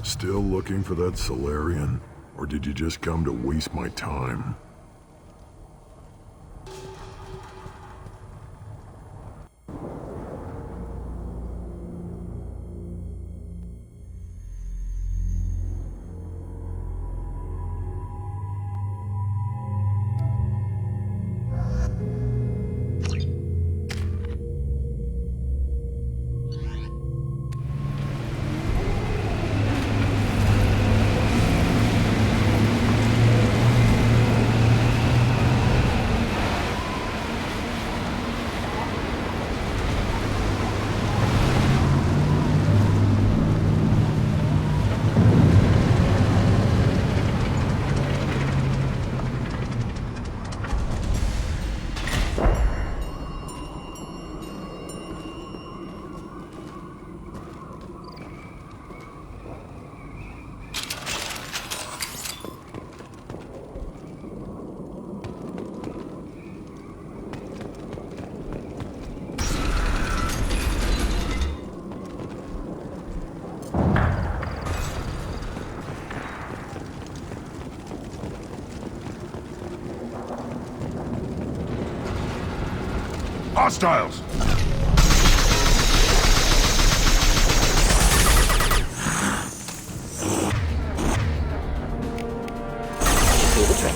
Still looking for that Solarian? Or did you just come to waste my time? Hostiles! Do the trick.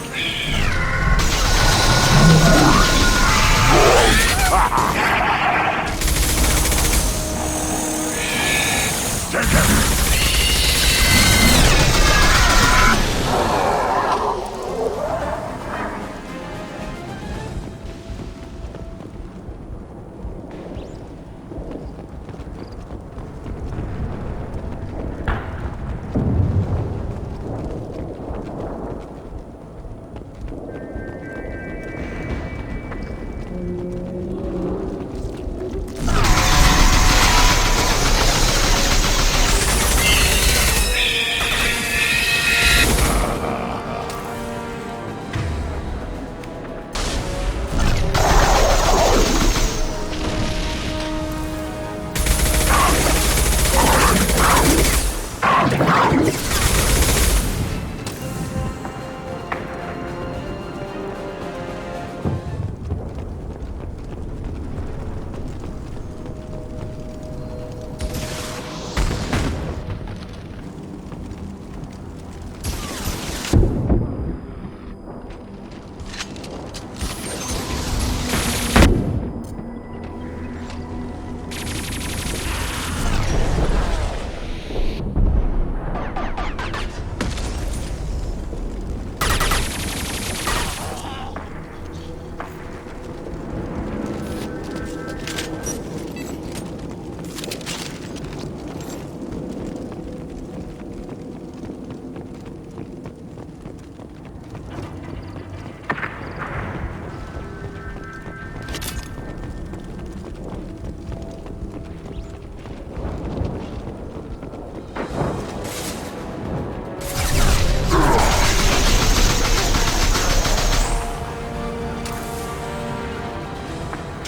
Take it!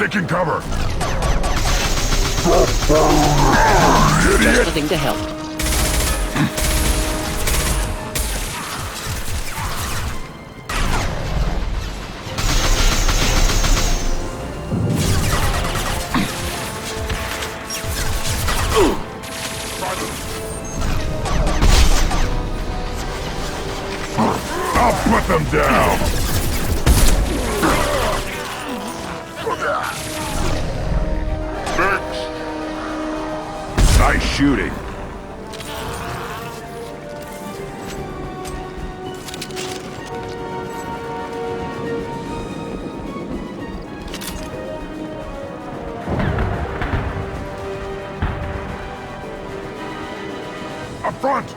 Taking cover! Just the thing to help. I'll put them down! Nice shooting. Up front!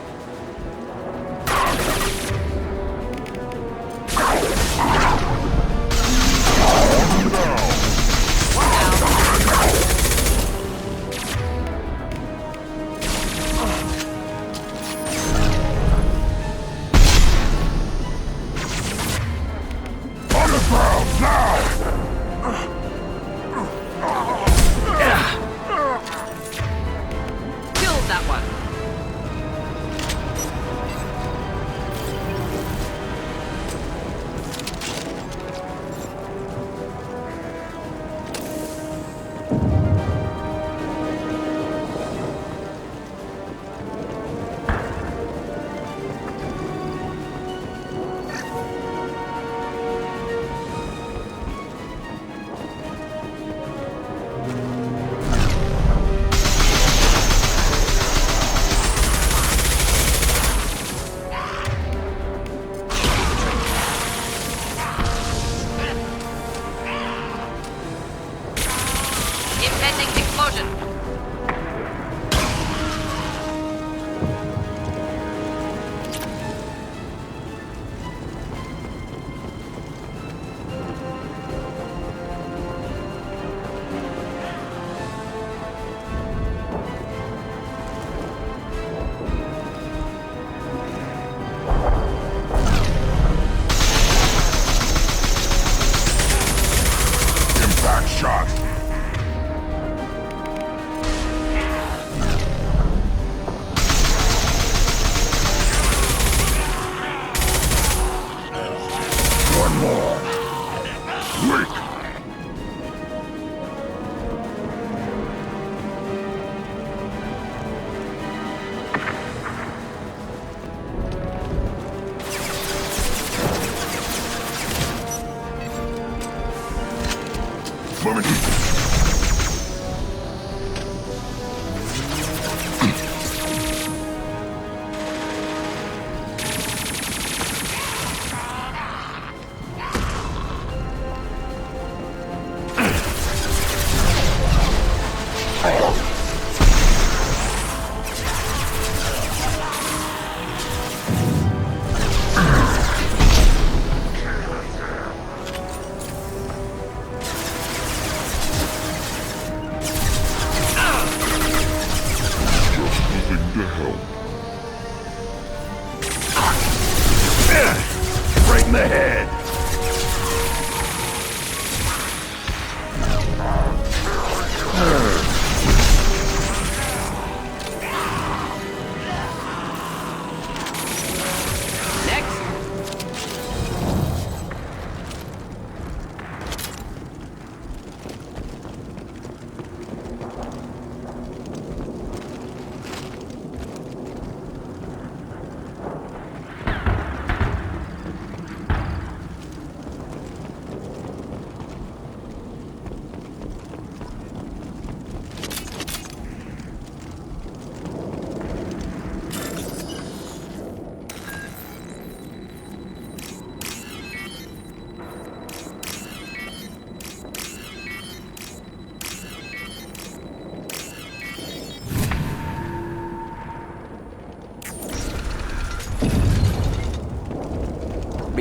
Killed that one.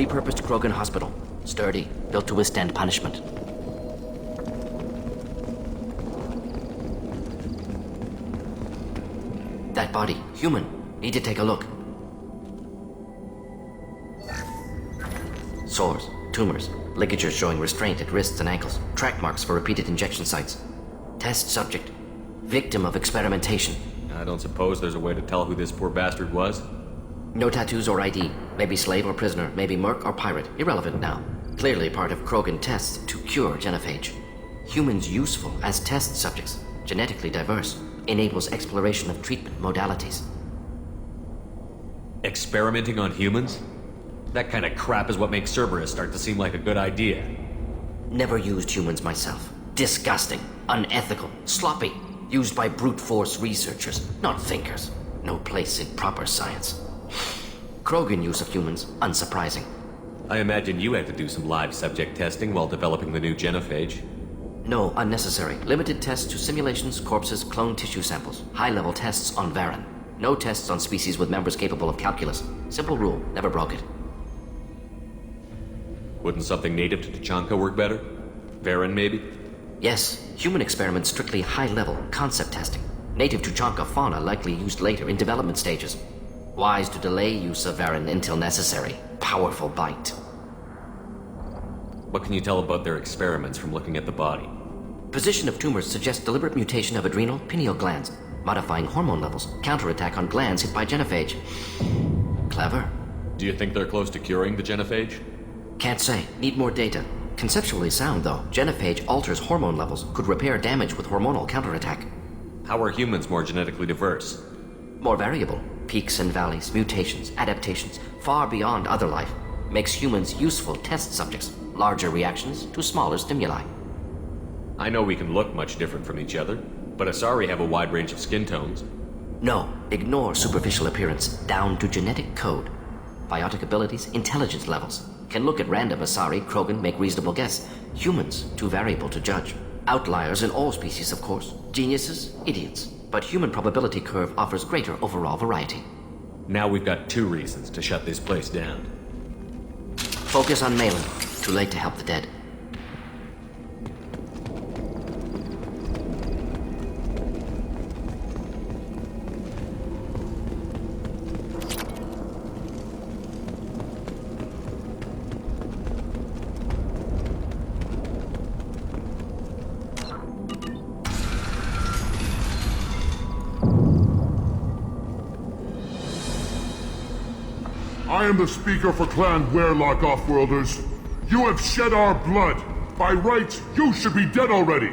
repurposed Krogan hospital. Sturdy, built to withstand punishment. That body, human. Need to take a look. Sores, tumors, ligatures showing restraint at wrists and ankles, track marks for repeated injection sites. Test subject. Victim of experimentation. I don't suppose there's a way to tell who this poor bastard was? No tattoos or ID. Maybe slave or prisoner, maybe merc or pirate. Irrelevant now. Clearly part of Krogan tests to cure genophage. Humans useful as test subjects. Genetically diverse. Enables exploration of treatment modalities. Experimenting on humans? That kind of crap is what makes Cerberus start to seem like a good idea. Never used humans myself. Disgusting. Unethical. Sloppy. Used by brute force researchers, not thinkers. No place in proper science. Krogan use of humans, unsurprising. I imagine you had to do some live subject testing while developing the new genophage. No, unnecessary. Limited tests to simulations, corpses, cloned tissue samples. High-level tests on Varen. No tests on species with members capable of calculus. Simple rule, never broke it. Wouldn't something native to Tachanka work better? Varen, maybe? Yes, human experiments strictly high-level, concept testing. Native Tuchanka fauna likely used later in development stages. Wise to delay use of Varen until necessary. Powerful bite. What can you tell about their experiments from looking at the body? Position of tumors suggests deliberate mutation of adrenal, pineal glands, modifying hormone levels, counterattack on glands hit by genophage. Clever. Do you think they're close to curing the genophage? Can't say. Need more data. Conceptually sound, though. Genophage alters hormone levels, could repair damage with hormonal counterattack. How are humans more genetically diverse? More variable. Peaks and valleys, mutations, adaptations, far beyond other life. Makes humans useful test subjects. Larger reactions to smaller stimuli. I know we can look much different from each other, but Asari have a wide range of skin tones. No, ignore superficial appearance, down to genetic code. Biotic abilities, intelligence levels. Can look at random Asari, Krogan, make reasonable guess. Humans, too variable to judge. Outliers in all species, of course. Geniuses, idiots. But human probability curve offers greater overall variety. Now we've got 2 reasons to shut this place down. Focus on Malin. Too late to help the dead. I am the speaker for Clan Werlock, Offworlders. You have shed our blood. By rights, you should be dead already.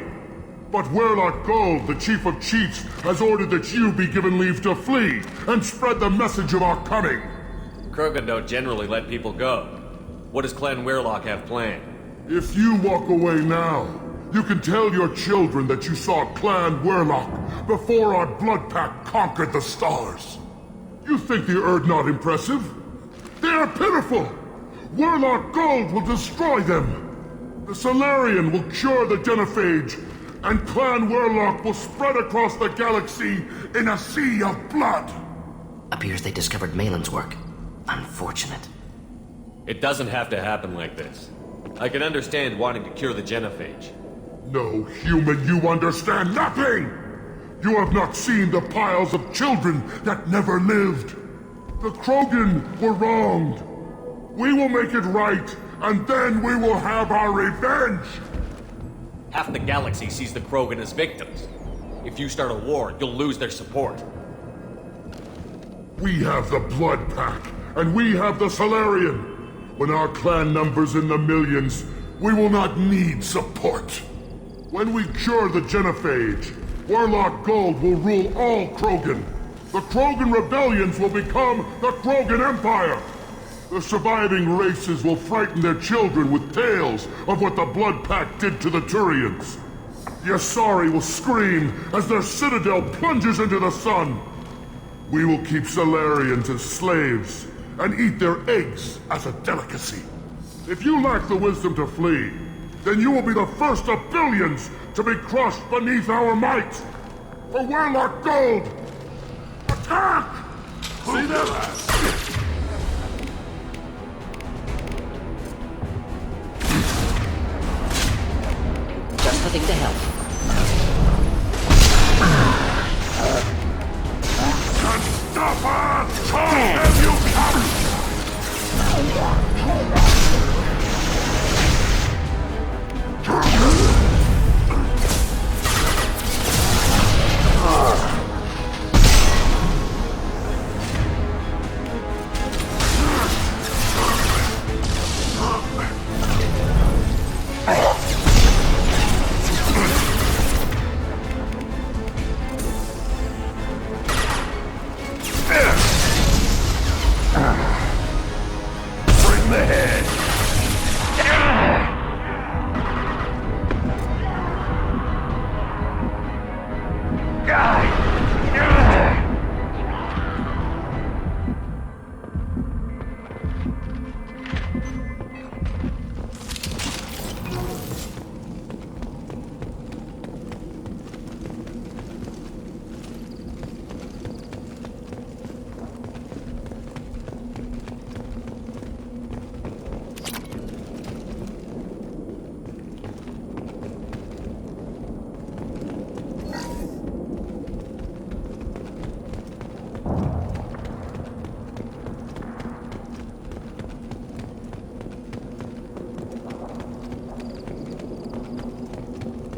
But Werlock Gold, the Chief of Chiefs, has ordered that you be given leave to flee and spread the message of our coming. Krogan don't generally let people go. What does Clan Werlock have planned? If you walk away now, you can tell your children that you saw Clan Werlock before our blood pact conquered the stars. You think the Erd not impressive? They are pitiful! Werlock Gold will destroy them! The Solarian will cure the genophage, and Clan Werlock will spread across the galaxy in a sea of blood! Appears they discovered Malin's work. Unfortunate. It doesn't have to happen like this. I can understand wanting to cure the genophage. No, human, you understand nothing! You have not seen the piles of children that never lived. The Krogan were wronged. We will make it right, and then we will have our revenge! Half the galaxy sees the Krogan as victims. If you start a war, you'll lose their support. We have the Blood Pack, and we have the Solarian. When our clan numbers in the millions, we will not need support. When we cure the genophage, Werlock Gold will rule all Krogan. The Krogan rebellions will become the Krogan Empire. The surviving races will frighten their children with tales of what the Blood Pact did to the Turians. The Asari will scream as their citadel plunges into the sun. We will keep Solarians as slaves and eat their eggs as a delicacy. If you lack the wisdom to flee, then you will be the first of billions to be crushed beneath our might. For Werlock Gold, attack! See that? the thing to help. Stop! Have you come? Bring the head.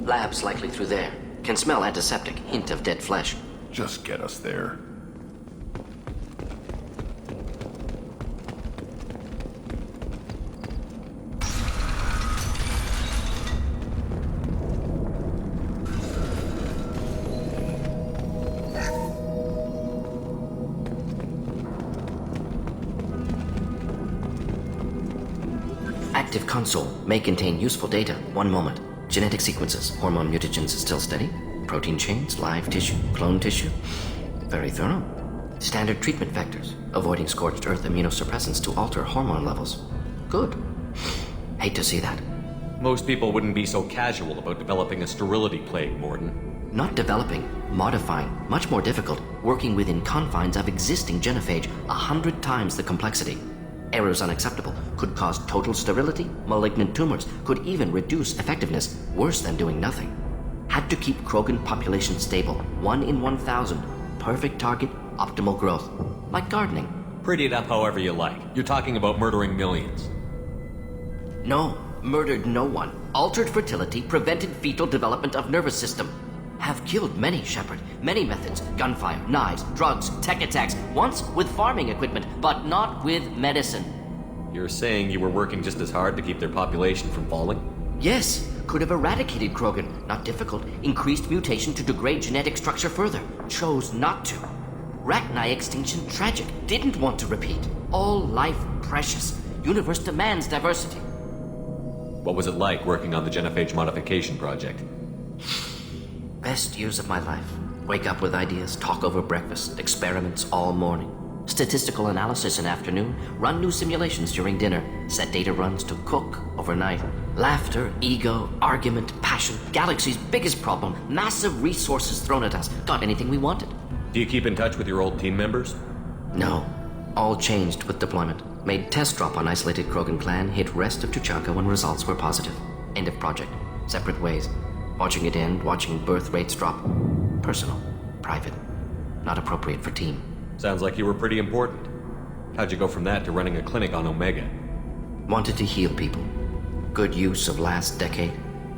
Lab's likely through there. Can smell antiseptic, hint of dead flesh. Just get us there. Active console may contain useful data. One moment. Genetic sequences, hormone mutagens still steady. Protein chains, live tissue, clone tissue. Very thorough. Standard treatment vectors, avoiding scorched earth immunosuppressants to alter hormone levels. Good. Hate to see that. Most people wouldn't be so casual about developing a sterility plague, Morden. Not developing, modifying, much more difficult, working within confines of existing genophage, 100 times the complexity. Errors unacceptable, could cause total sterility, malignant tumors, could even reduce effectiveness, worse than doing nothing. Had to keep Krogan population stable, 1 in 1,000, perfect target, optimal growth. Like gardening. Pretty it up however you like. You're talking about murdering millions. No, murdered no one. Altered fertility, prevented fetal development of nervous system. Have killed many, Shepard. Many methods. Gunfire, knives, drugs, tech attacks. Once with farming equipment, but not with medicine. You're saying you were working just as hard to keep their population from falling? Yes, could have eradicated Krogan. Not difficult. Increased mutation to degrade genetic structure further. Chose not to. Rachni extinction tragic. Didn't want to repeat. All life precious. Universe demands diversity. What was it like working on the genophage modification project? Best years of my life. Wake up with ideas, talk over breakfast, experiments all morning. Statistical analysis in afternoon, run new simulations during dinner, set data runs to cook overnight. Laughter, ego, argument, passion, galaxy's biggest problem, massive resources thrown at us. Got anything we wanted. Do you keep in touch with your old team members? No. All changed with deployment. Made test drop on isolated Krogan clan, hit rest of Tuchanka when results were positive. End of project. Separate ways. Watching it end, watching birth rates drop. Personal. Private. Not appropriate for team. Sounds like you were pretty important. How'd you go from that to running a clinic on Omega? Wanted to heal people. Good use of last decade.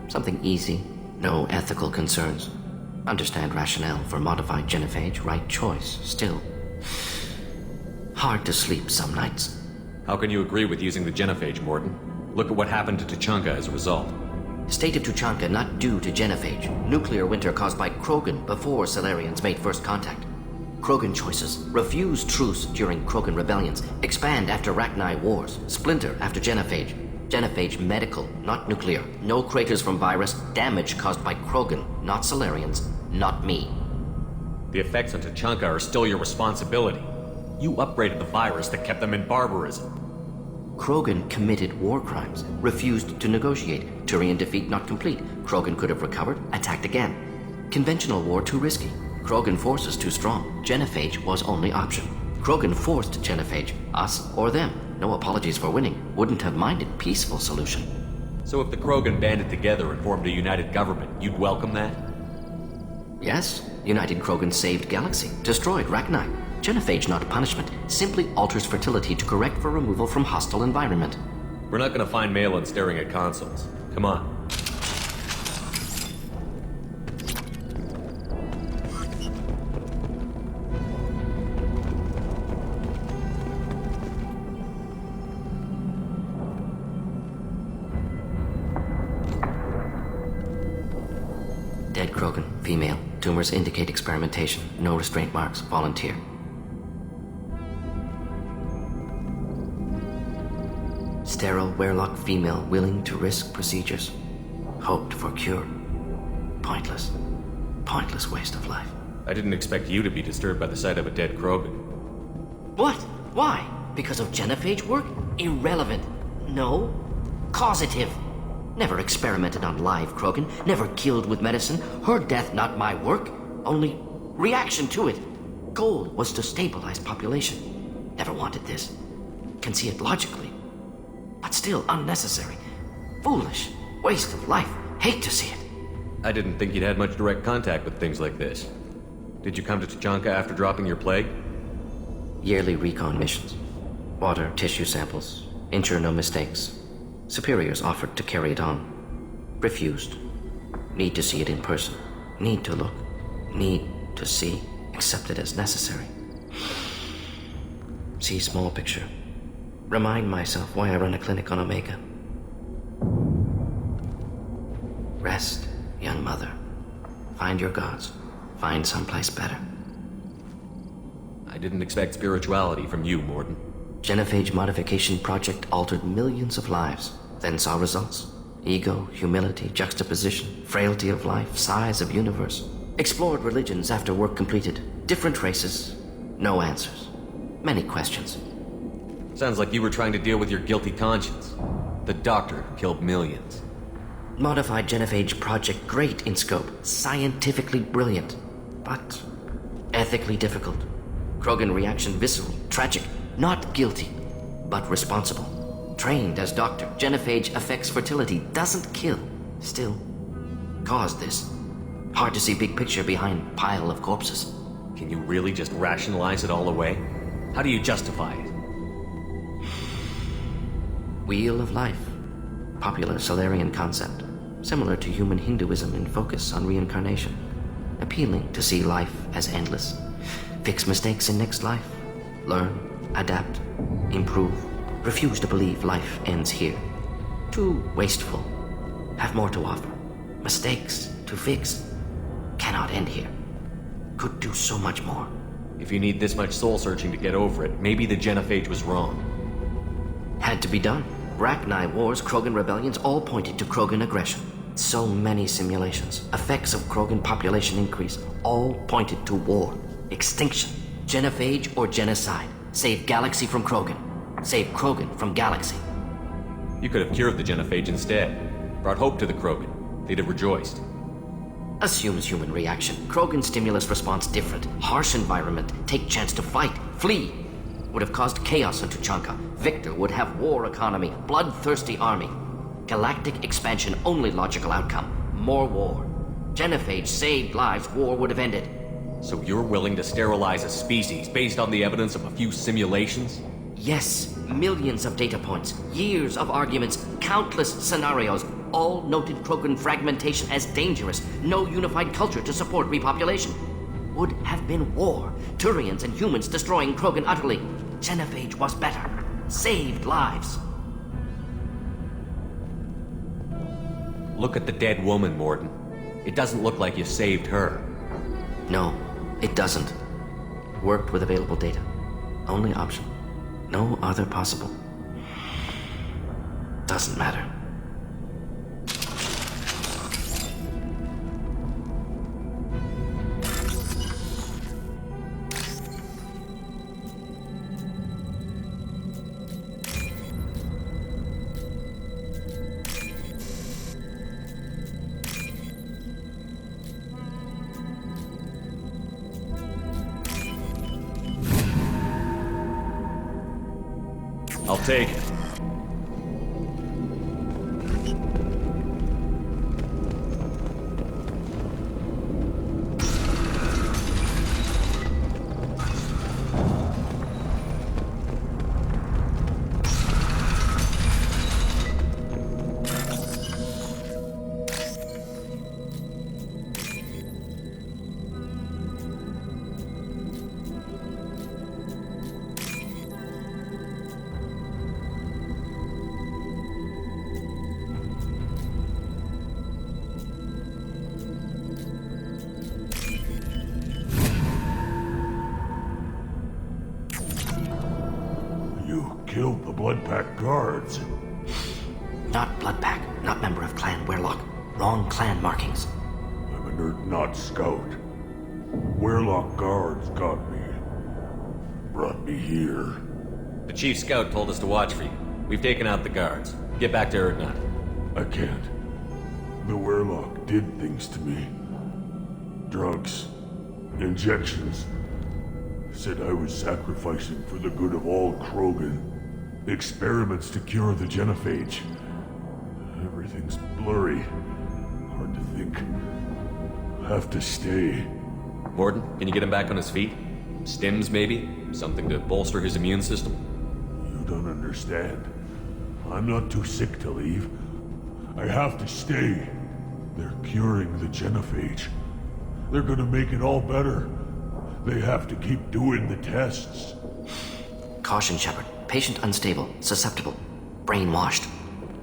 Something easy. No ethical concerns. Understand rationale for modified genophage. Right choice. Still. Hard to sleep some nights. How can you agree with using the genophage, Morden? Look at what happened to Tuchanka as a result. State of Tuchanka not due to genophage. Nuclear winter caused by Krogan before Salarians made first contact. Krogan choices. Refuse truce during Krogan rebellions. Expand after Rachni wars. Splinter after genophage. Genophage medical, not nuclear. No craters from virus. Damage caused by Krogan, not Salarians, not me. The effects on Tuchanka are still your responsibility. You upgraded the virus that kept them in barbarism. Krogan committed war crimes, refused to negotiate. Turian defeat not complete. Krogan could have recovered, attacked again. Conventional war too risky. Krogan forces too strong. Genophage was only option. Krogan forced genophage, us or them. No apologies for winning. Wouldn't have minded peaceful solution. So if the Krogan banded together and formed a united government, you'd welcome that? Yes, United Krogan saved Galaxy, destroyed Rachni. Genophage, not punishment, simply alters fertility to correct for removal from hostile environment. We're not gonna find Malin staring at consoles. Come on. Dead Krogan, female. Tumors indicate experimentation. No restraint marks. Volunteer. Sterile Werelock female willing to risk procedures. Hoped for cure. Pointless. Pointless waste of life. I didn't expect you to be disturbed by the sight of a dead Krogan. What? Why? Because of genophage work? Irrelevant. No. Causative. Never experimented on live Krogan. Never killed with medicine. Her death not my work. Only reaction to it. Goal was to stabilize population. Never wanted this. Can see it logically. But still unnecessary. Foolish. Waste of life. Hate to see it. I didn't think you'd had much direct contact with things like this. Did you come to Tuchanka after dropping your plague? Yearly recon missions. Water, tissue samples. Ensure no mistakes. Superiors offered to carry it on. Refused. Need to see it in person. Need to look. Need to see. Accepted as necessary. See small picture. Remind myself why I run a clinic on Omega. Rest, young mother. Find your gods. Find someplace better. I didn't expect spirituality from you, Morden. Genophage modification project altered millions of lives, then saw results. Ego, humility, juxtaposition, frailty of life, size of universe. Explored religions after work completed. Different races. No answers. Many questions. Sounds like you were trying to deal with your guilty conscience. The doctor who killed millions. Modified genophage project great in scope. Scientifically brilliant. But ethically difficult. Krogan reaction visceral, tragic. Not guilty, but responsible. Trained as doctor, genophage affects fertility, doesn't kill. Still, caused this. Hard to see big picture behind pile of corpses. Can you really just rationalize it all away? How do you justify it? Wheel of life. Popular Solarian concept. Similar to human Hinduism in focus on reincarnation. Appealing to see life as endless. Fix mistakes in next life. Learn. Adapt, improve, refuse to believe life ends here. Too wasteful. Have more to offer. Mistakes to fix. Cannot end here. Could do so much more. If you need this much soul searching to get over it, maybe the genophage was wrong. Had to be done. Rachni wars, Krogan rebellions, all pointed to Krogan aggression. So many simulations. Effects of Krogan population increase, all pointed to war. Extinction. Genophage or genocide. Save Galaxy from Krogan. Save Krogan from Galaxy. You could have cured the genophage instead. Brought hope to the Krogan. They'd have rejoiced. Assumes human reaction. Krogan stimulus response different. Harsh environment. Take chance to fight. Flee. Would have caused chaos in Tuchanka. Victor would have war economy. Bloodthirsty army. Galactic expansion only logical outcome. More war. Genophage saved lives. War would have ended. So you're willing to sterilize a species based on the evidence of a few simulations? Yes, millions of data points, years of arguments, countless scenarios, all noted Krogan fragmentation as dangerous, no unified culture to support repopulation. Would have been war, Turians and humans destroying Krogan utterly. Genophage was better, saved lives. Look at the dead woman, Morden. It doesn't look like you saved her. No, it doesn't. Worked with available data. Only option. No other possible. Doesn't matter. I'll take it. killed the Blood Pack guards. Not Bloodpack, not member of Clan Werlock. Wrong clan markings. I'm an Urdnot scout. Werlock guards got me. Brought me here. The chief scout told us to watch for you. We've taken out the guards. Get back to Urdnot. I can't. The Werlock did things to me. Drugs. Injections. Said I was sacrificing for the good of all Krogan. Experiments to cure the genophage. Everything's blurry. Hard to think. Have to stay. Morden, can you get him back on his feet? Stims, maybe? Something to bolster his immune system? You don't understand. I'm not too sick to leave. I have to stay. They're curing the genophage. They're gonna make it all better. They have to keep doing the tests. Caution, Shepard. Patient unstable, susceptible, brainwashed.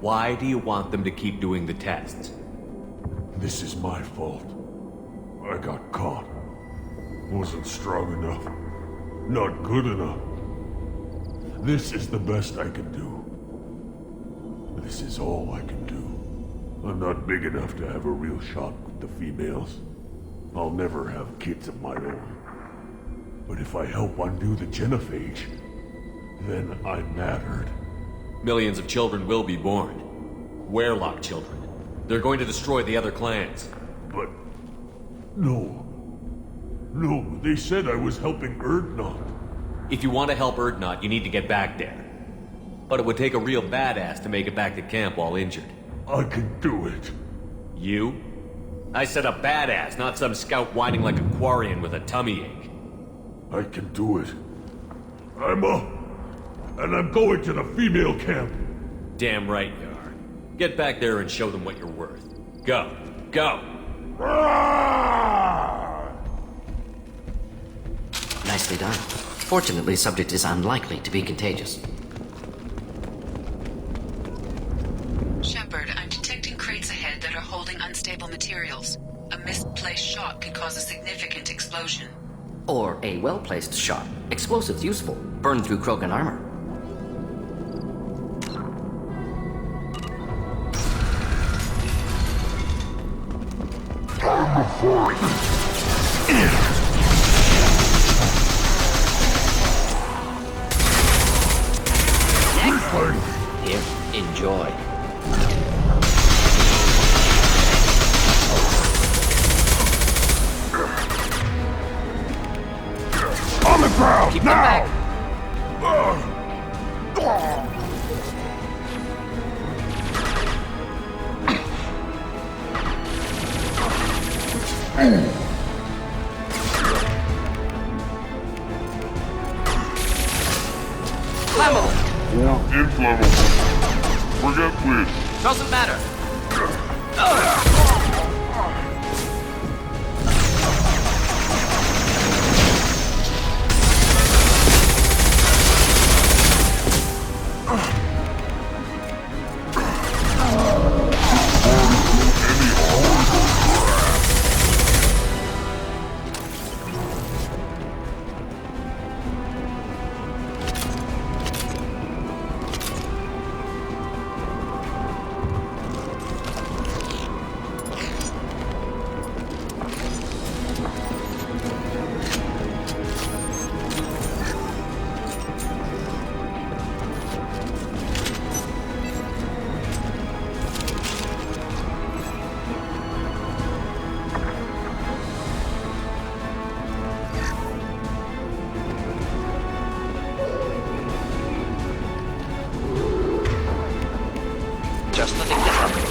Why do you want them to keep doing the tests? This is my fault. I got caught. Wasn't strong enough. Not good enough. This is the best I can do. This is all I can do. I'm not big enough to have a real shot with the females. I'll never have kids of my own. But if I help undo the genophage, then I'm mattered. Millions of children will be born. Werlock children. They're going to destroy the other clans. But... no. No, they said I was helping Urdnot. If you want to help Urdnot, you need to get back there. But it would take a real badass to make it back to camp while injured. I can do it. You? I said a badass, not some scout whining like a Quarian with a tummy ache. I can do it. I'm up. And I'm going to the female camp. Damn right you are. Get back there and show them what you're worth. Go. Go! Nicely done. Fortunately, subject is unlikely to be contagious. Shepard, I'm detecting crates ahead that are holding unstable materials. A misplaced shot could cause a significant explosion. Or a well-placed shot. Explosives useful. Burn through Krogan armor. Here, enjoy. On the ground, Keep now! them Flammable. Or inflammable. Forget which. Doesn't matter. Just the thing to happen.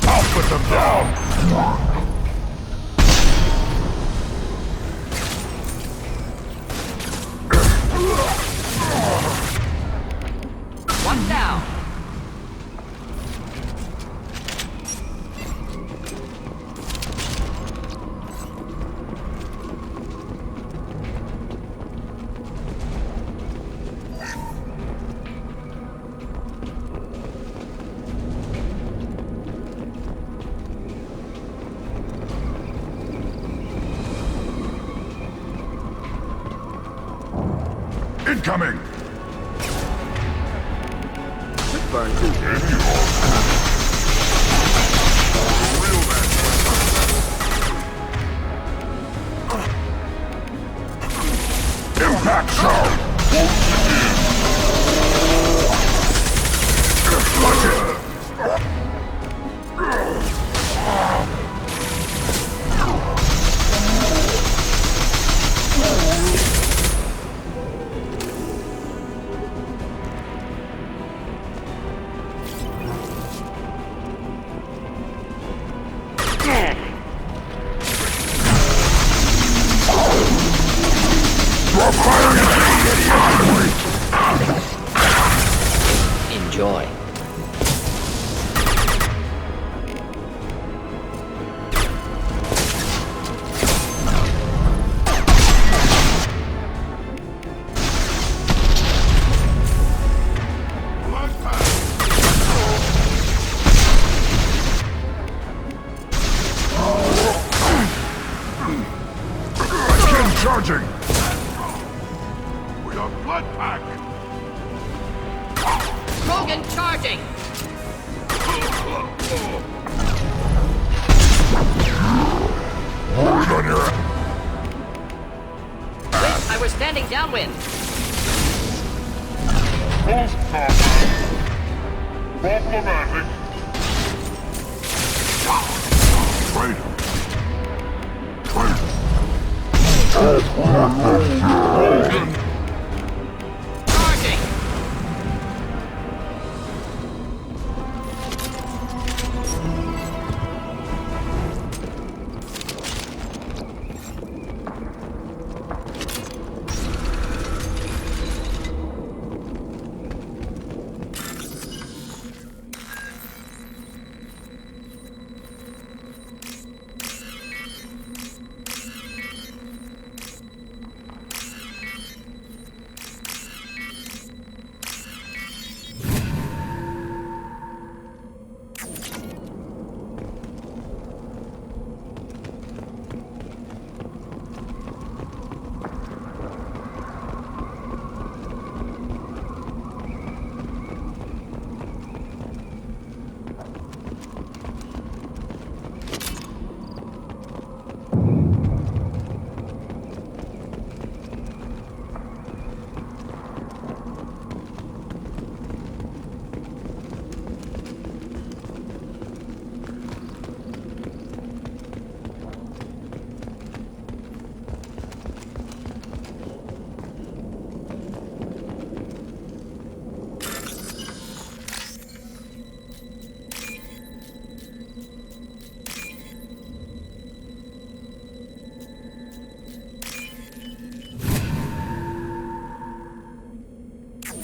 I'll put them down! One down. coming! Burn too. Impact show! Watch it! Enjoy. Charging! We are blood pack! Krogan charging! Hold on your... Wish I were standing downwind. Problematic. Traitor. Charging!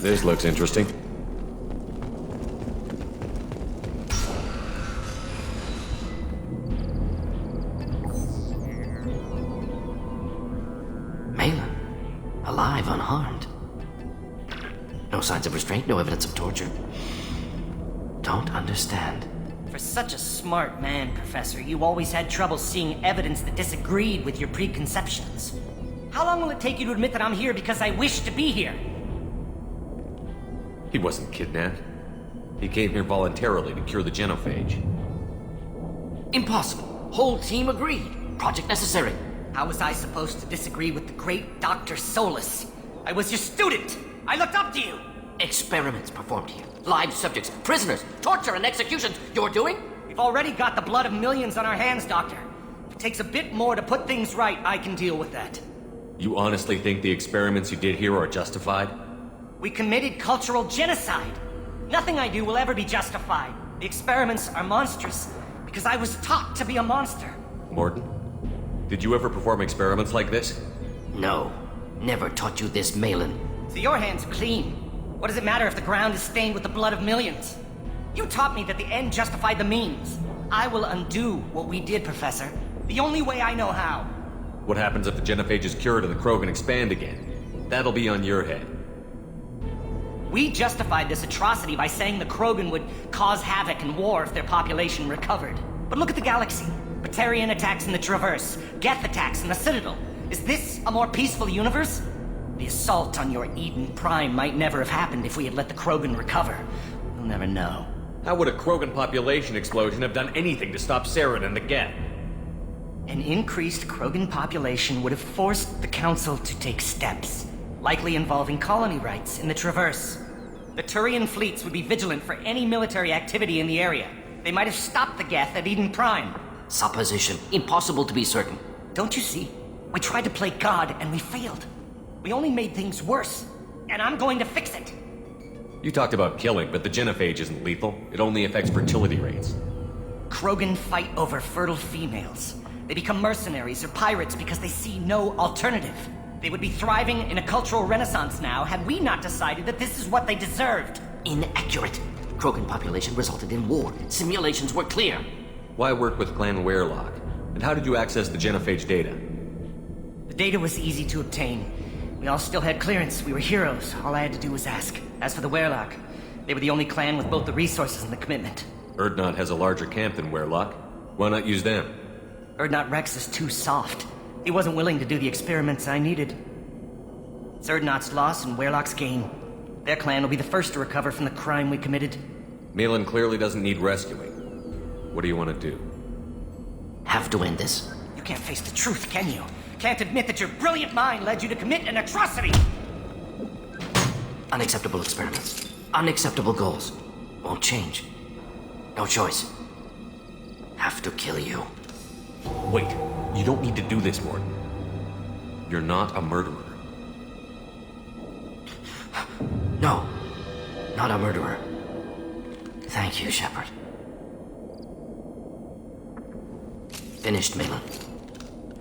This looks interesting. Malin, alive, unharmed. No signs of restraint, no evidence of torture. Don't understand. For such a smart man, Professor, you always had trouble seeing evidence that disagreed with your preconceptions. How long will it take you to admit that I'm here because I wish to be here? He wasn't kidnapped. He came here voluntarily to cure the genophage. Impossible. Whole team agreed. Project necessary. How was I supposed to disagree with the great Dr. Solus? I was your student! I looked up to you! Experiments performed here. Live subjects, prisoners, torture and executions. You're doing? We've already got the blood of millions on our hands, Doctor. If it takes a bit more to put things right, I can deal with that. You honestly think the experiments you did here are justified? We committed cultural genocide. Nothing I do will ever be justified. The experiments are monstrous because I was taught to be a monster. Morton, did you ever perform experiments like this? No. Never taught you this, Malin. So your hands are clean. What does it matter if the ground is stained with the blood of millions? You taught me that the end justified the means. I will undo what we did, Professor. The only way I know how. What happens if the genophage is cured and the Krogan expand again? That'll be on your head. We justified this atrocity by saying the Krogan would cause havoc and war if their population recovered. But look at the galaxy. Batarian attacks in the Traverse, Geth attacks in the Citadel. Is this a more peaceful universe? The assault on your Eden Prime might never have happened if we had let the Krogan recover. We'll never know. How would a Krogan population explosion have done anything to stop Saren and the Geth? An increased Krogan population would have forced the Council to take steps, likely involving colony rights in the Traverse. The Turian fleets would be vigilant for any military activity in the area. They might have stopped the Geth at Eden Prime. Supposition. Impossible to be certain. Don't you see? We tried to play God and we failed. We only made things worse, and I'm going to fix it. You talked about killing, but the genophage isn't lethal. It only affects fertility rates. Krogan fight over fertile females. They become mercenaries or pirates because they see no alternative. They would be thriving in a cultural renaissance now had we not decided that this is what they deserved. Inaccurate. Krogan population resulted in war. Simulations were clear. Why work with Clan Werelock? And how did you access the genophage data? The data was easy to obtain. We all still had clearance. We were heroes. All I had to do was ask. As for the Werelock, they were the only clan with both the resources and the commitment. Urdnot has a larger camp than Werelock. Why not use them? Urdnot Rex is too soft. He wasn't willing to do the experiments I needed. It's Urdnot's loss and Werelock's gain. Their clan will be the first to recover from the crime we committed. Malin clearly doesn't need rescuing. What do you want to do? Have to end this. You can't face the truth, can you? Can't admit that your brilliant mind led you to commit an atrocity! Unacceptable experiments. Unacceptable goals. Won't change. No choice. Have to kill you. Wait, you don't need to do this, Morton. You're not a murderer. No. Not a murderer. Thank you, Shepard. Finished, Malin.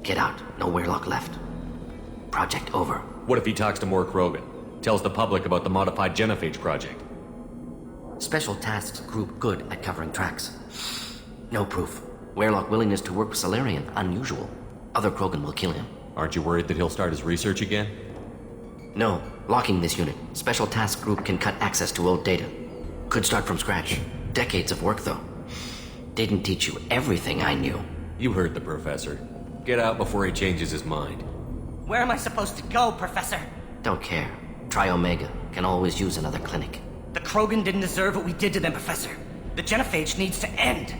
Get out. No Werelock left. Project over. What if he talks to more Krogan? Tells the public about the modified genophage project? Special Tasks Group good at covering tracks. No proof. Werelock willingness to work with Salarian unusual. Other Krogan will kill him. Aren't you worried that he'll start his research again? No. Locking this unit. Special Task Group can cut access to old data. Could start from scratch. Decades of work, though. Didn't teach you everything I knew. You heard the professor. Get out before he changes his mind. Where am I supposed to go, Professor? Don't care. Try Omega. Can always use another clinic. The Krogan didn't deserve what we did to them, Professor. The genophage needs to end.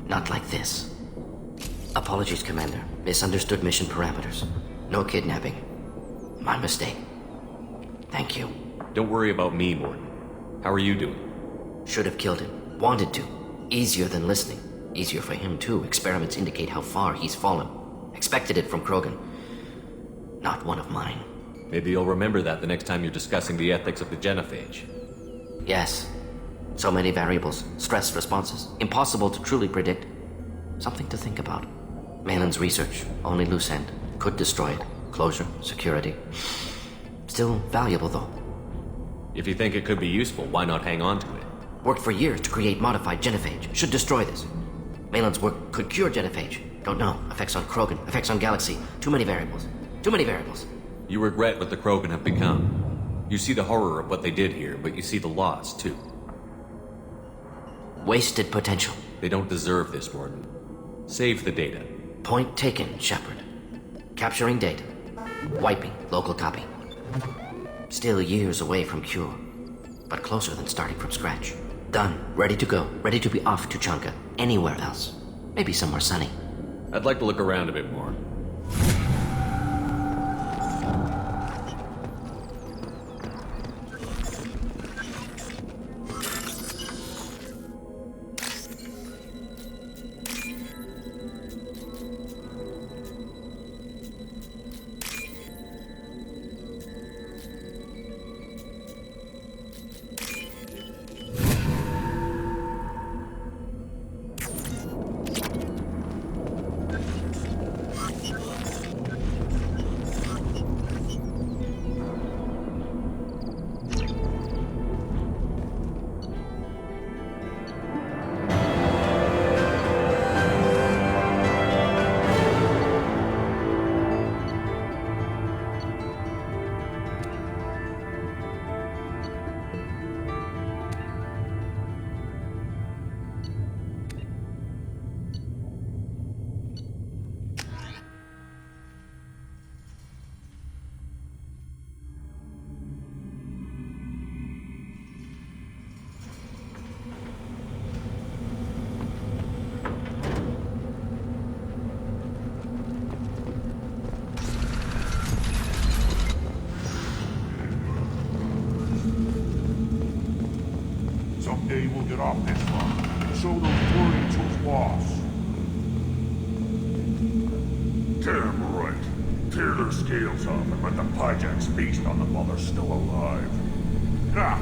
Not like this. Apologies, Commander. Misunderstood mission parameters. No kidnapping. My mistake. Thank you. Don't worry about me, Morton. How are you doing? Should have killed him. Wanted to. Easier than listening. Easier for him, too. Experiments indicate how far he's fallen. Expected it from Krogan. Not one of mine. Maybe you'll remember that the next time you're discussing the ethics of the genophage. Yes. So many variables. Stress responses. Impossible to truly predict. Something to think about. Malin's research. Only loose end. Could destroy it. Closure. Security. Still valuable, though. If you think it could be useful, why not hang on to it? Worked for years to create modified genophage. Should destroy this. Malin's work could cure genophage. Don't know. Effects on Krogan. Effects on Galaxy. Too many variables. Too many variables. You regret what the Krogan have become. You see the horror of what they did here, but you see the loss, too. Wasted potential. They don't deserve this, Morton. Save the data. Point taken, Shepard. Capturing data. Wiping local copy. Still years away from cure, but closer than starting from scratch. Done. Ready to go. Ready to be off to Chunka. Anywhere else. Maybe somewhere sunny. I'd like to look around a bit more. someday we'll get off this one and show those Turians who's lost. Damn right. Tear their scales off and let the Pyjaks feast on them while they're still alive. Ah!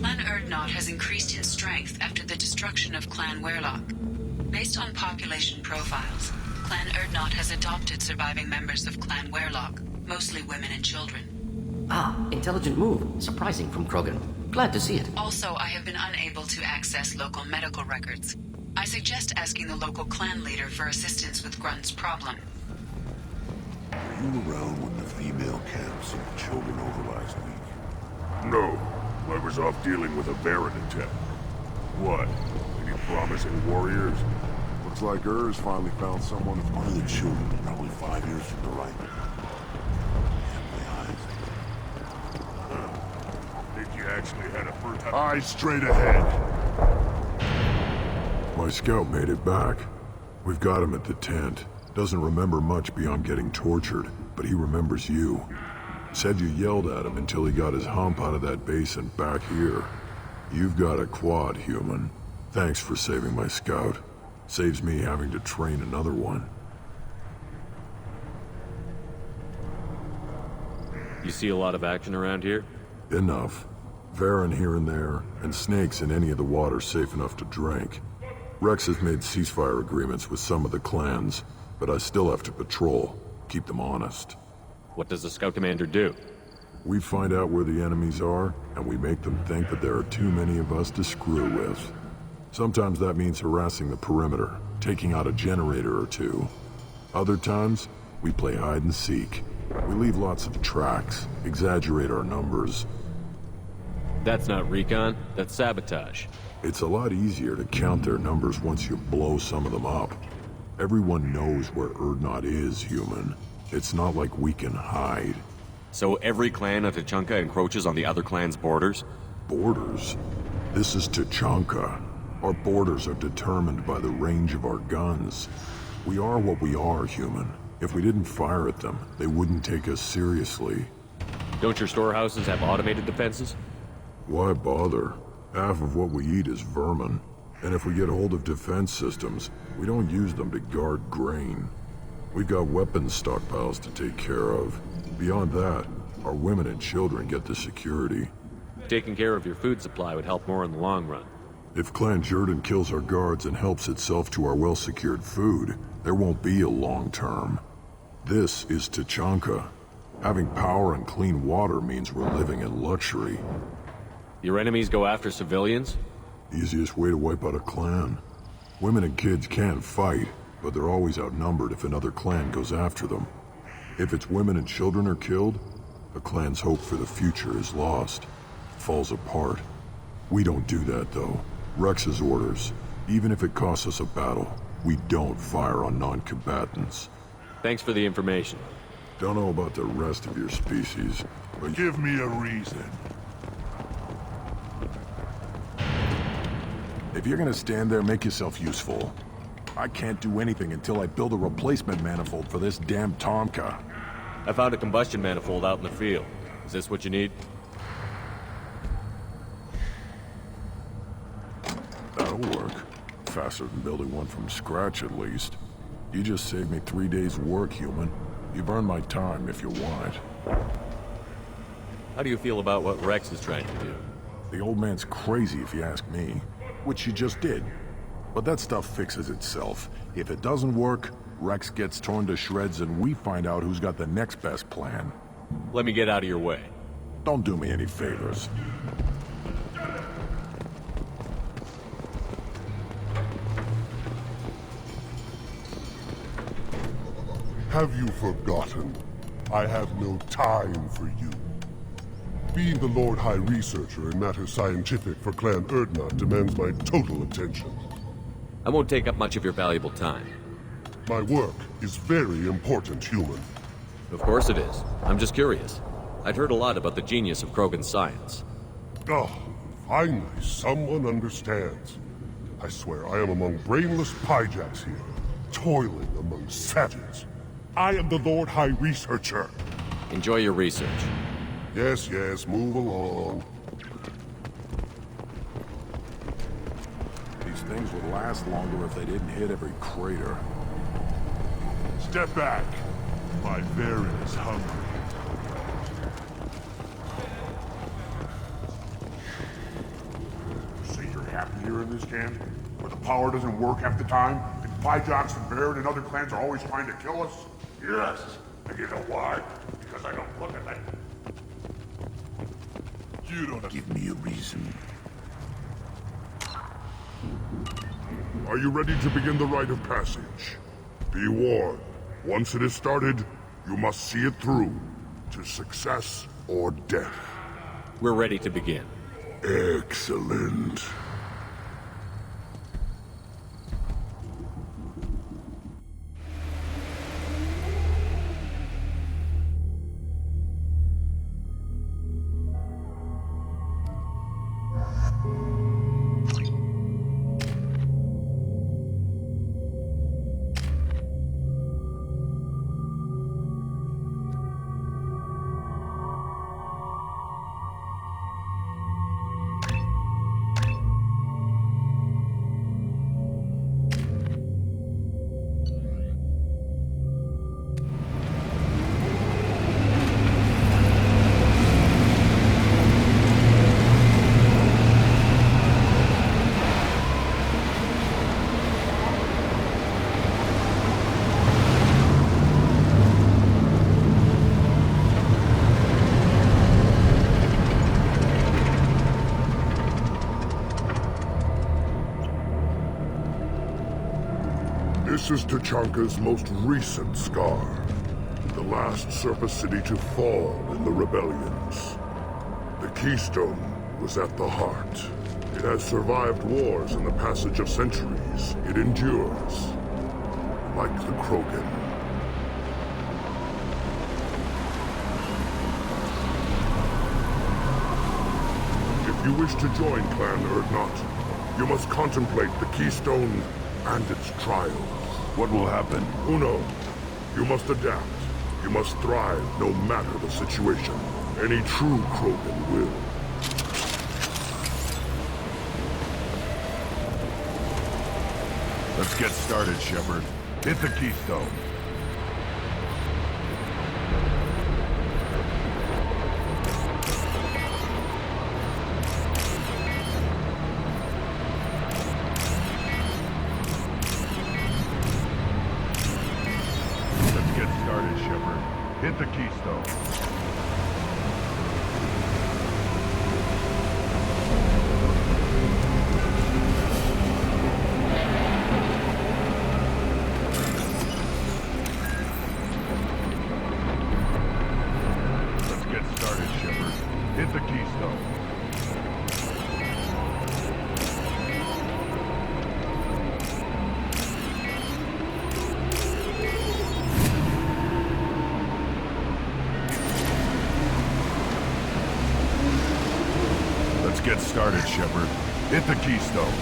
Clan Erdnot has increased in strength after the destruction of Clan Werlock. Based on population profiles, Clan Erdnot has adopted surviving members of Clan Werlock, mostly women and children. Ah, intelligent move. Surprising from Krogan. Glad to see it. Also, I have been unable to access local medical records. I suggest asking the local clan leader for assistance with Grunt's problem. Were you around when the female camps and the children over last week? No. I was off dealing with a Baron attack. What? Any promising warriors? Looks like Urs finally found someone. One of the children, probably 5 years from the right. Think you actually had a first... Eyes straight ahead. My scout made it back. We've got him at the tent. Doesn't remember much beyond getting tortured, but he remembers you. Said you yelled at him until he got his hump out of that basin back here. You've got a quad, human. Thanks for saving my scout. Saves me having to train another one. You see a lot of action around here? Enough. Varen here and there, and snakes in any of the water safe enough to drink. Rex has made ceasefire agreements with some of the clans, but I still have to patrol, keep them honest. What does the scout commander do? We find out where the enemies are, and we make them think that there are too many of us to screw with. Sometimes that means harassing the perimeter, taking out a generator or two. Other times, we play hide and seek. We leave lots of tracks, exaggerate our numbers. That's not recon, that's sabotage. It's a lot easier to count their numbers once you blow some of them up. Everyone knows where Erdnot is, human. It's not like we can hide. So every clan of Tachanka encroaches on the other clan's borders? Borders? This is Tachanka. Our borders are determined by the range of our guns. We are what we are, human. If we didn't fire at them, they wouldn't take us seriously. Don't your storehouses have automated defenses? Why bother? Half of what we eat is vermin. And if we get hold of defense systems, we don't use them to guard grain. We've got weapons stockpiles to take care of. Beyond that, our women and children get the security. Taking care of your food supply would help more in the long run. If Clan Jordan kills our guards and helps itself to our well-secured food, there won't be a long term. This is Tachanka. Having power and clean water means we're living in luxury. Your enemies go after civilians? Easiest way to wipe out a clan. Women and kids can fight, but they're always outnumbered if another clan goes after them. If its women and children are killed, a clan's hope for the future is lost. Falls apart. We don't do that, though. Rex's orders. Even if it costs us a battle, we don't fire on non-combatants. Thanks for the information. Don't know about the rest of your species, but Give me a reason. if you're gonna stand there, make yourself useful. I can't do anything until I build a replacement manifold for this damn Tomka. I found a combustion manifold out in the field. Is this what you need? That'll work. Faster than building one from scratch, at least. You just saved me 3 days' work, human. You've earned my time if you want it. How do you feel about what Rex is trying to do? The old man's crazy if you ask me. Which you just did. But that stuff fixes itself. If it doesn't work, Rex gets torn to shreds and we find out who's got the next best plan. Let me get out of your way. Don't do me any favors. Have you forgotten? I have no time for you. Being the Lord High Researcher in matters scientific for Clan Erdnot demands my total attention. I won't take up much of your valuable time. My work is very important, human. Of course it is. I'm just curious. I'd heard a lot about the genius of Krogan's science. Oh, finally, someone understands. I swear I am among brainless Pyjaks here, toiling among savages. I am the Lord High Researcher. Enjoy your research. Yes, yes, move along. These things would last longer if they didn't hit every crater. Step back. My Baron is hungry. Say you're happy here in this camp? Where the power doesn't work half the time? And Pyjox and Baron and other clans are always trying to kill us? Yes. And you know why? Because I don't look at that. You don't give me a reason. Are you ready to begin the rite of passage? Be warned. Once it is started, you must see it through to success or death. We're ready to begin. Excellent. This is Tachanka's most recent scar. The last surface city to fall in the rebellions. The Keystone was at the heart. It has survived wars and the passage of centuries. It endures. Like the Krogan. If you wish to join Clan Urdnot, you must contemplate the Keystone and its trials. What will happen? Who knows? You must adapt. You must thrive no matter the situation. Any true Krogan will. Let's get started, Shepard. Hit the Keystone. Hit the Keystone. Let's get started, Shepard. Hit the Keystone. Get started, Shepard. Hit the Keystone.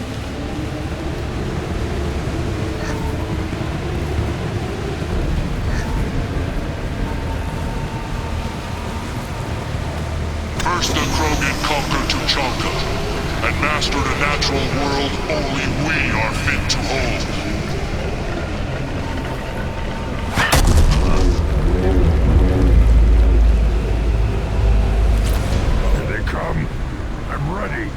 First the Krogan conquered Tachanka, and mastered a natural world only we are fit to hold. Here they come. I'm ready.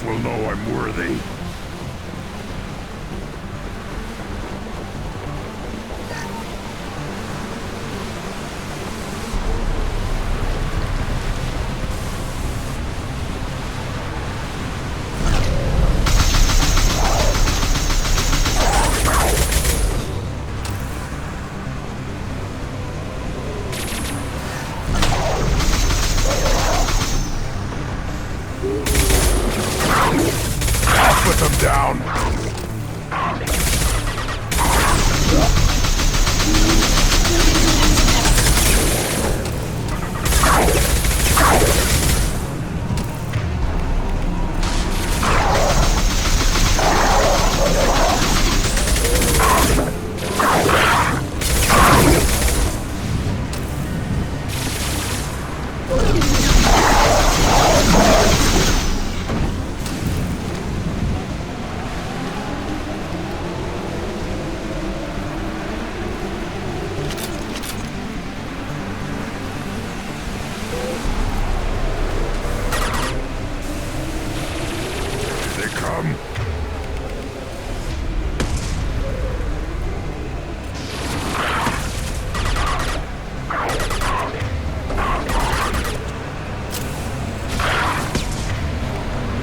Will know I'm worthy. them down!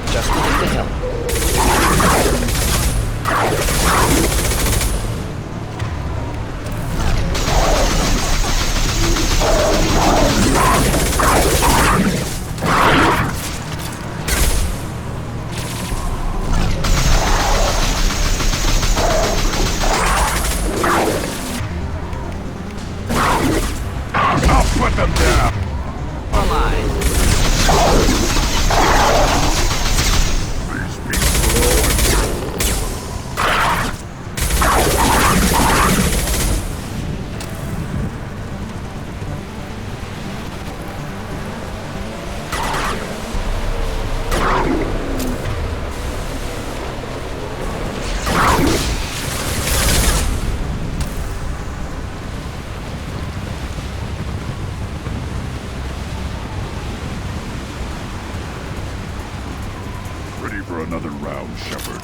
Just to take the hill. I'll put them down! Ready for another round, Shepard.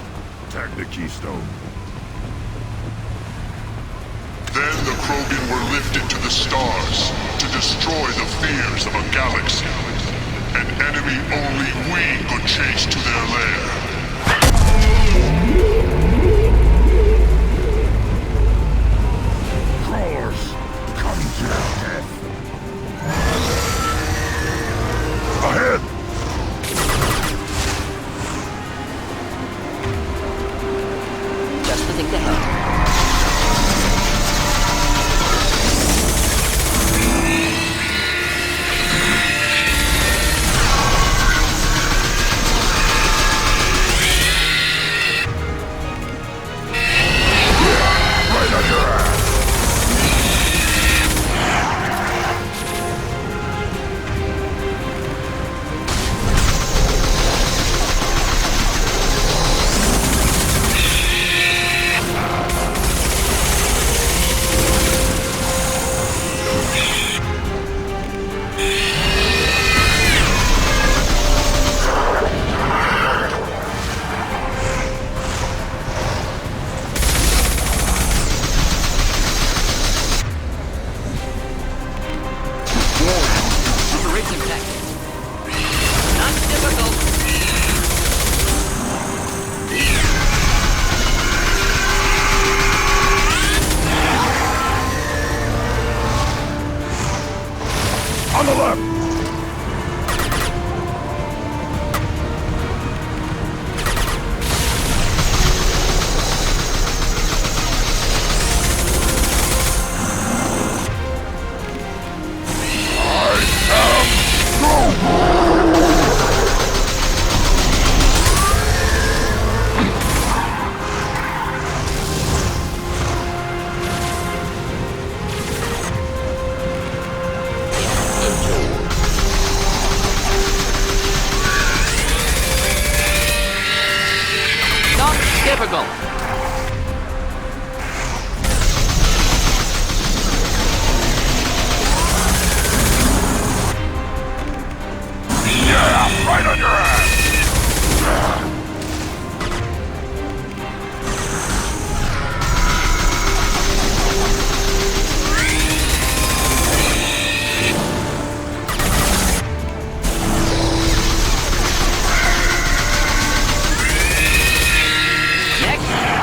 Attack the Keystone. Then the Krogan were lifted to the stars to destroy the fears of a galaxy. An enemy only we could chase to their lair. Crawlers, come to death. Ahead! Just to take the hill. Right on your ass! Operation tech. Not difficult. On the left! Not difficult. Yeah, right on your ass! Next.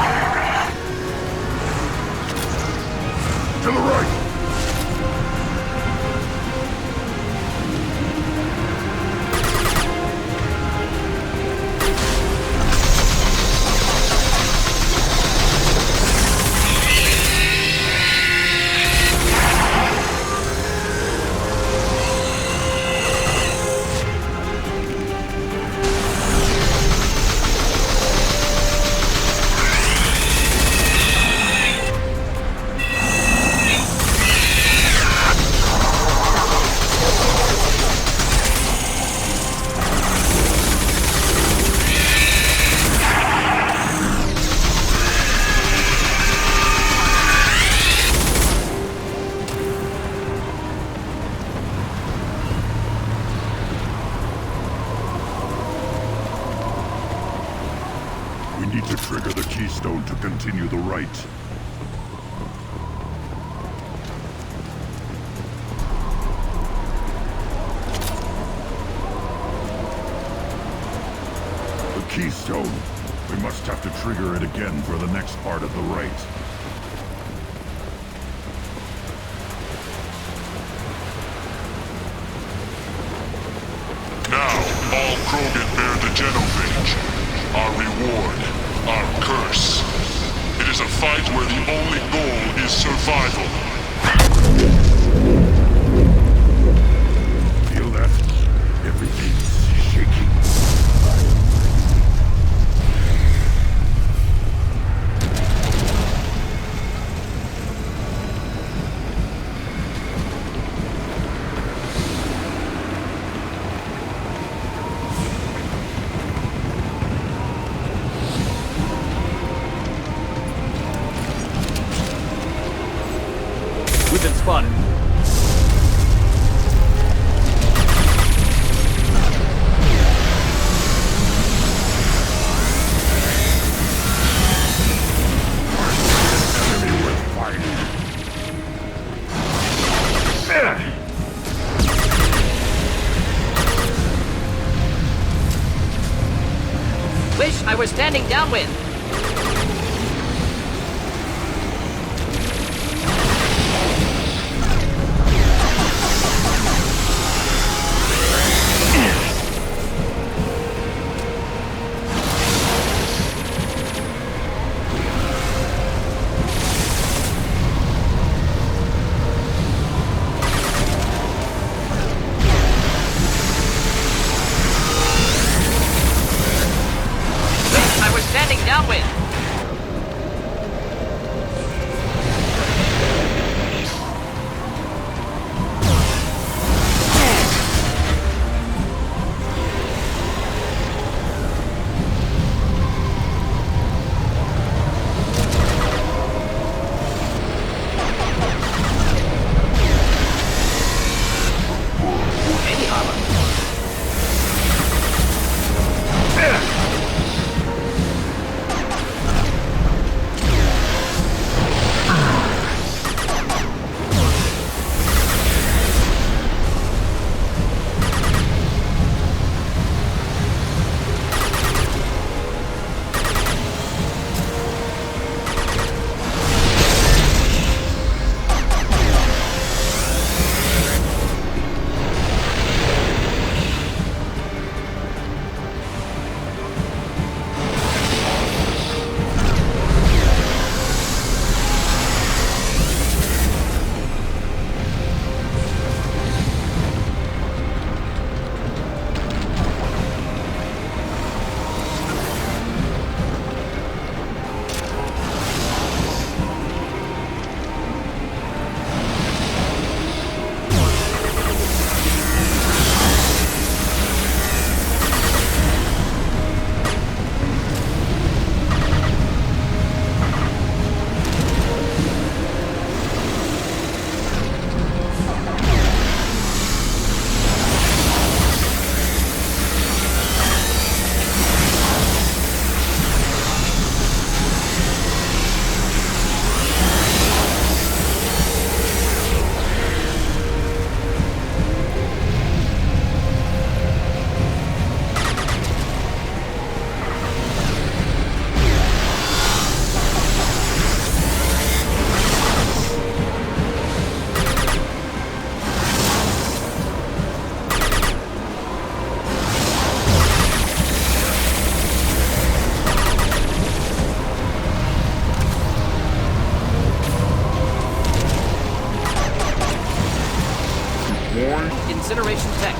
need to trigger the keystone to continue the rite. The keystone. We must have to trigger it again for the next part of the rite. Now, all Krogan bear the genophage. Our reward, our curse. It is a fight where the only goal is survival. Feel that? Everything's shaking. We've been spotted. Enemy worth fighting. Wish I were standing downwind. I was standing downwind. Any armor. Incineration tech.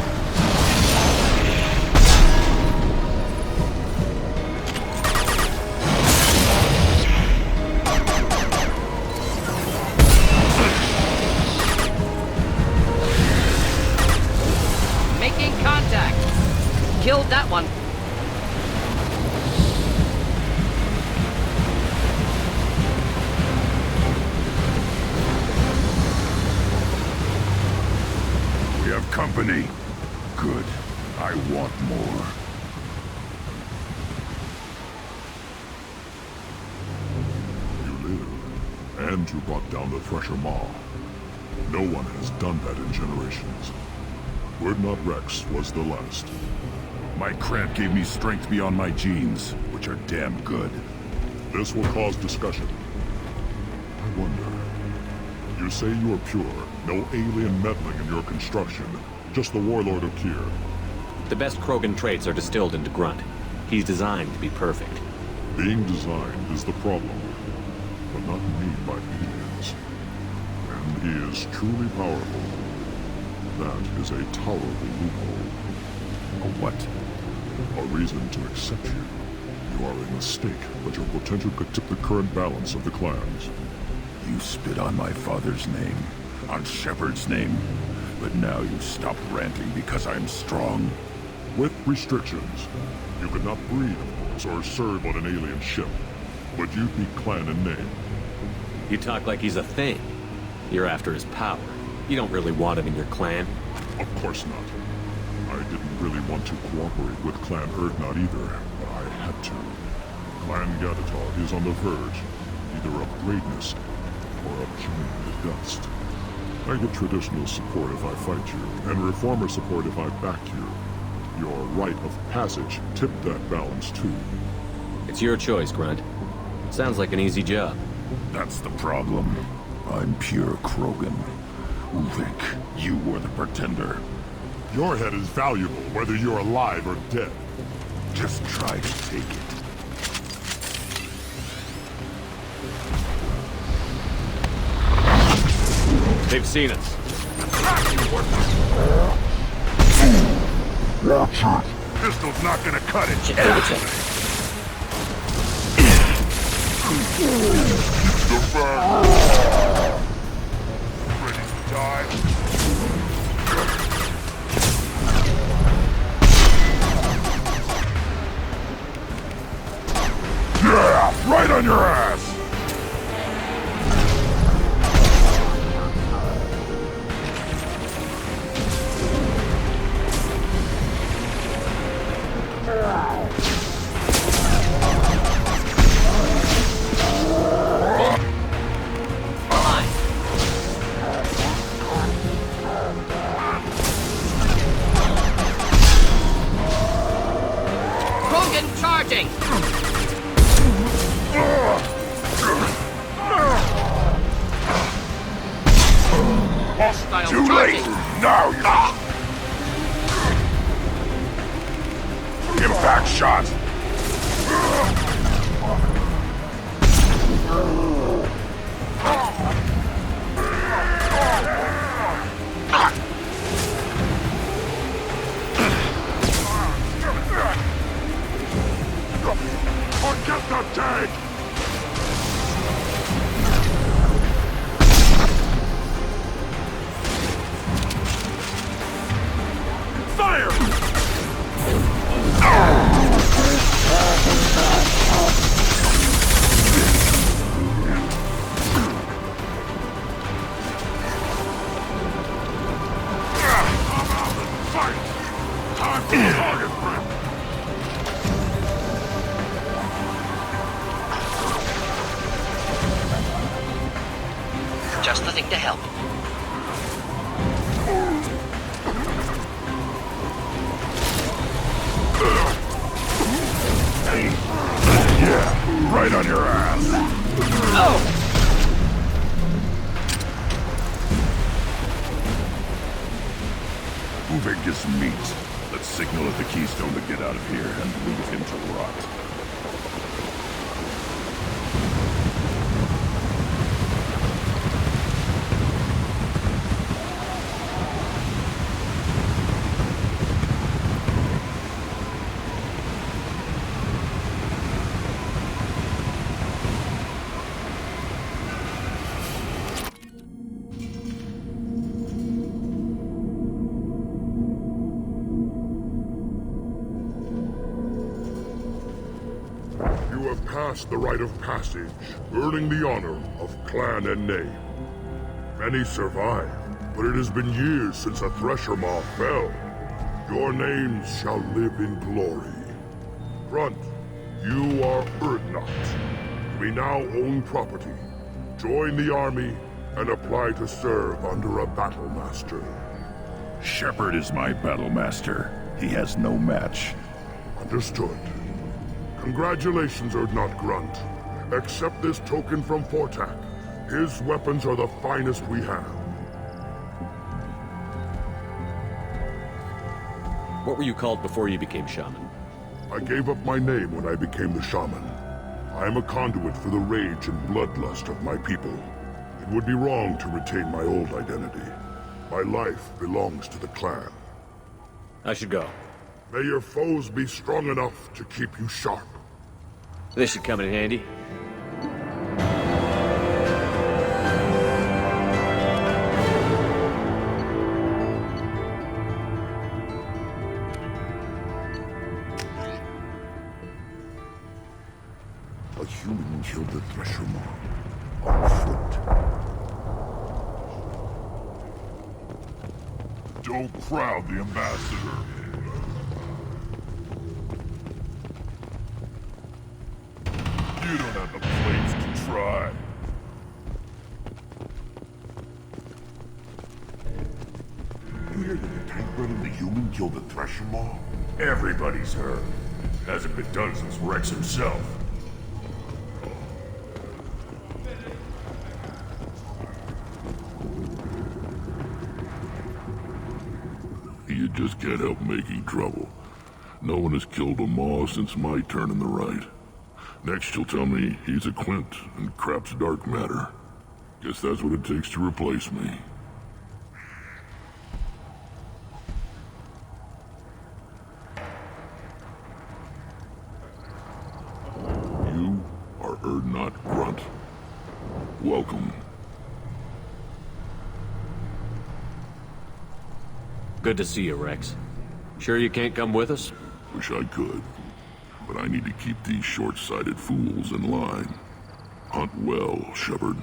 Making contact. Killed that one. We have company. Good. I want more. and who brought down the Thresher Maw. No one has done that in generations. Urdnot Rex was the last. My cramp gave me strength beyond my genes, which are damn good. This will cause discussion. I wonder... You say you are pure, no alien meddling in your construction, just the warlord of Kier. The best Krogan traits are distilled into Grunt. He's designed to be perfect. Being designed is the problem, but not made by aliens. And he is truly powerful. That is a tolerable loophole. A what? A reason to accept you. You are a mistake, but your potential could tip the current balance of the clans. You spit on my father's name, on Shepard's name, but now you stop ranting because I'm strong. With restrictions. You could not breed, of course, or serve on an alien ship, but you'd be clan in name. You talk like he's a thing. You're after his power. You don't really want him in your clan. Of course not. I didn't really want to cooperate with Clan Urdnot either, but I had to. Clan Gatatar is on the verge, either of greatness or of joining the dust. I get traditional support if I fight you, and reformer support if I back you. Your rite of passage tipped that balance too. It's your choice, Grunt. Sounds like an easy job. That's the problem. I'm pure Krogan. Ulrich, you were the pretender. Your head is valuable whether you're alive or dead. Just try to take it. They've seen us. Pistol's not gonna cut it. The back! Ready to die? Yeah! Right on your ass! Krogan charging! Hostile Too charging! late! Now you're... Impact shot! Get the tank! Fire! Fight! Time for target prep! Just the thing to help. Yeah, right on your ass. Oh! Uvig is meat. Let's signal at the Keystone to get out of here and leave him to rot. You have passed the rite of passage, earning the honor of clan and name. Many survive, but it has been years since a Thresher Maw fell. Your names shall live in glory. Grunt, you are Urdnot. We now own property. Join the army and apply to serve under a battle master. Shepard is my battle master. He has no match. Understood. Congratulations, Urdnot Grunt. Accept this token from Fortak. His weapons are the finest we have. What were you called before you became shaman? I gave up my name when I became the shaman. I am a conduit for the rage and bloodlust of my people. It would be wrong to retain my old identity. My life belongs to the clan. I should go. May your foes be strong enough to keep you sharp. This should come in handy. A human killed the Thresher Maw on foot. Don't crowd the ambassador. You don't have the plates to try. You hear that the tank brother and the human killed the Thresher Maw? Everybody's heard. Hasn't been done since Rex himself. You just can't help making trouble. No one has killed a Maw since my turn in the right. Next you'll tell me he's a Quint and crap's dark matter. Guess that's what it takes to replace me. You are Urdnot Grunt. Welcome. Good to see you, Rex. Sure you can't come with us? Wish I could, but I need to keep these short-sighted fools in line. Hunt well, Shepard.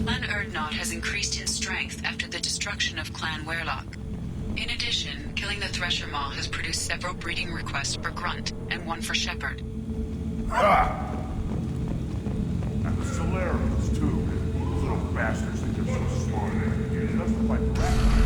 Clan Urdnot has increased in strength after the destruction of Clan Werlock. In addition, killing the Thresher Maw has produced several breeding requests for Grunt, and one for Shepard. Ah! And the Solarians, too. Those little bastards think they're so smart. Nothing like that.